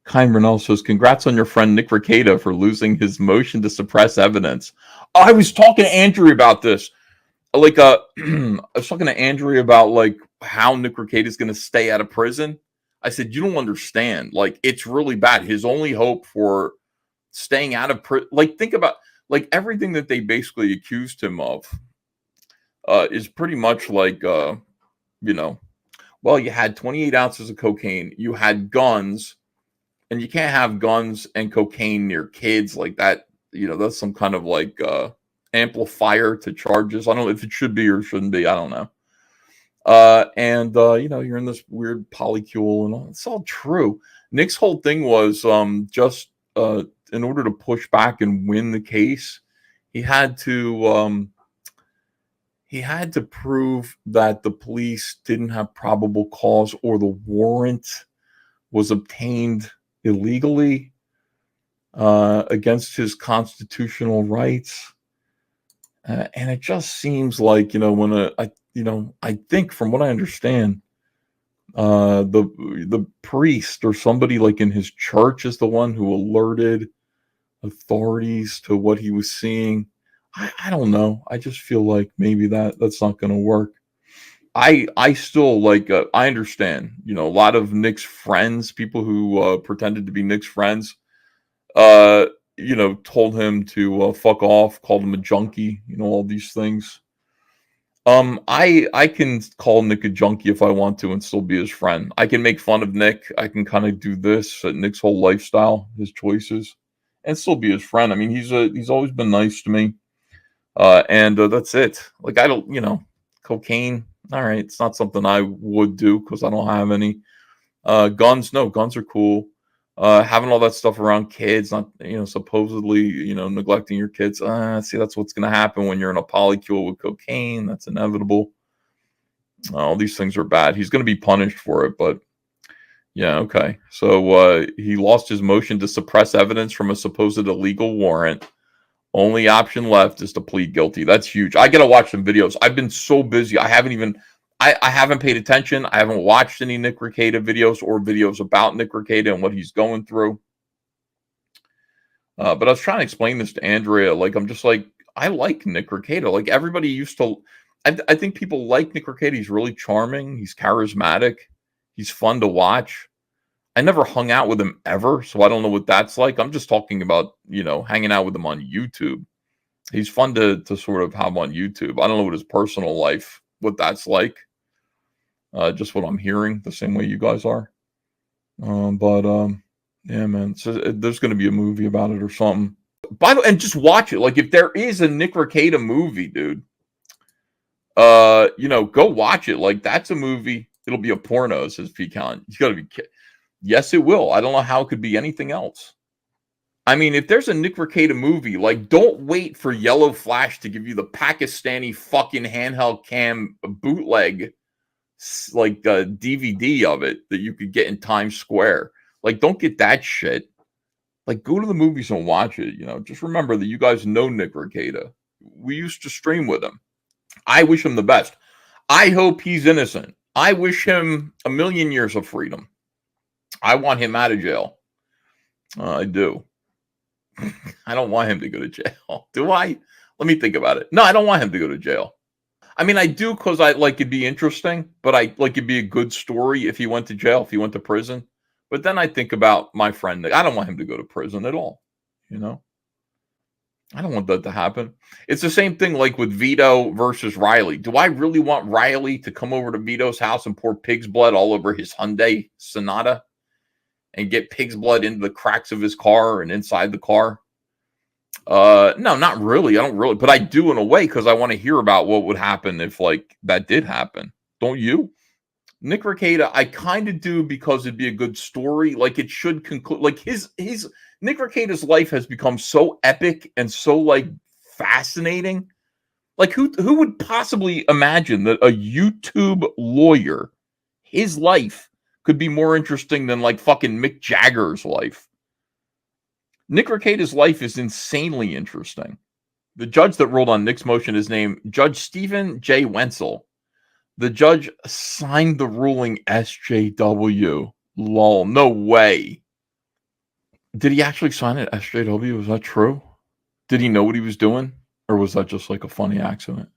Kyle Brunel says, congrats on your friend Nick Rekieta for losing his motion to suppress evidence. I was talking to Andrew about this. Like, I was talking to Andrew about, like, how Nick Rekieta is going to stay out of prison. I said, you don't understand. Like, it's really bad. His only hope for staying out of prison, like, think about, like, everything that they basically accused him of is pretty much like, you know, well, you had 28 ounces of cocaine, you had guns, and you can't have guns and cocaine near kids like that. You know, that's some kind of like amplifier to charges. I don't know if it should be or shouldn't be. I don't know. You know, you're in this weird polycule and all. It's all true. Nick's whole thing was just in order to push back and win the case, he had to prove that the police didn't have probable cause or the warrant was obtained illegally against his constitutional rights. And it just seems like, you know, when I think from what I understand, the priest or somebody like in his church is the one who alerted authorities to what he was seeing. I don't know. I just feel like maybe that's not going to work. I still like, I understand, you know, a lot of Nick's friends, people who pretended to be Nick's friends, you know, told him to fuck off, called him a junkie, you know, all these things. I can call Nick a junkie if I want to and still be his friend. I can make fun of Nick. I can kind of do this, Nick's whole lifestyle, his choices, and still be his friend. I mean, he's always been nice to me. That's it. Like, I don't, you know, cocaine. All right. It's not something I would do because I don't have any. Guns. No, guns are cool. Having all that stuff around kids, not, you know, supposedly, you know, neglecting your kids. See, that's what's going to happen when you're in a polycule with cocaine. That's inevitable. All these things are bad. He's going to be punished for it, but yeah. Okay. So, he lost his motion to suppress evidence from a supposed illegal warrant. Only option left is to plead guilty. That's huge. I got to watch some videos. I've been so busy. I haven't paid attention. I haven't watched any Nick Rekieta videos or videos about Nick Rekieta and what he's going through. But I was trying to explain this to Andrea. Like, I'm just like, I like Nick Rekieta. Like, everybody used to, I think people like Nick Rekieta. He's really charming. He's charismatic. He's fun to watch. I never hung out with him ever, so I don't know what that's like. I'm just talking about, you know, hanging out with him on YouTube. He's fun to sort of have on YouTube. I don't know what his personal life, what that's like. Just what I'm hearing, the same way you guys are. Yeah, man. So there's going to be a movie about it or something. By the way, and just watch it. Like, if there is a Nick Rekieta movie, dude, you know, go watch it. Like, that's a movie. It'll be a porno, says Pecan. You got to be kidding. Yes, it will. I don't know how it could be anything else. I mean, if there's a Nick Rekieta movie, like, don't wait for Yellow Flash to give you the Pakistani fucking handheld cam bootleg, like, DVD of it that you could get in Times Square. Like, don't get that shit. Like, go to the movies and watch it. You know, just remember that you guys know Nick Rekieta. We used to stream with him. I wish him the best. I hope he's innocent. I wish him a million years of freedom. I want him out of jail. I do. I don't want him to go to jail. Do I? Let me think about it. No, I don't want him to go to jail. I mean, I do because I like it'd be interesting, but I like it'd be a good story if he went to jail, if he went to prison. But then I think about my friend. I don't want him to go to prison at all. You know? I don't want that to happen. It's the same thing like with Vito versus Riley. Do I really want Riley to come over to Vito's house and pour pig's blood all over his Hyundai Sonata? And get pig's blood into the cracks of his car and inside the car? No, not really. I don't really, but I do in a way because I want to hear about what would happen if like that did happen. Don't you? Nick Rekieta, I kind of do because it'd be a good story. Like it should conclude. Like his Nick Rekieta's life has become so epic and so like fascinating. Like who would possibly imagine that a YouTube lawyer, his life could be more interesting than like fucking Mick Jagger's life. Nick Rekieta's life is insanely interesting. The judge that ruled on Nick's motion is named Judge Stephen J. Wenzel. The judge signed the ruling SJW. Lol. No way. Did he actually sign at SJW? Was that true? Did he know what he was doing, or was that just like a funny accident?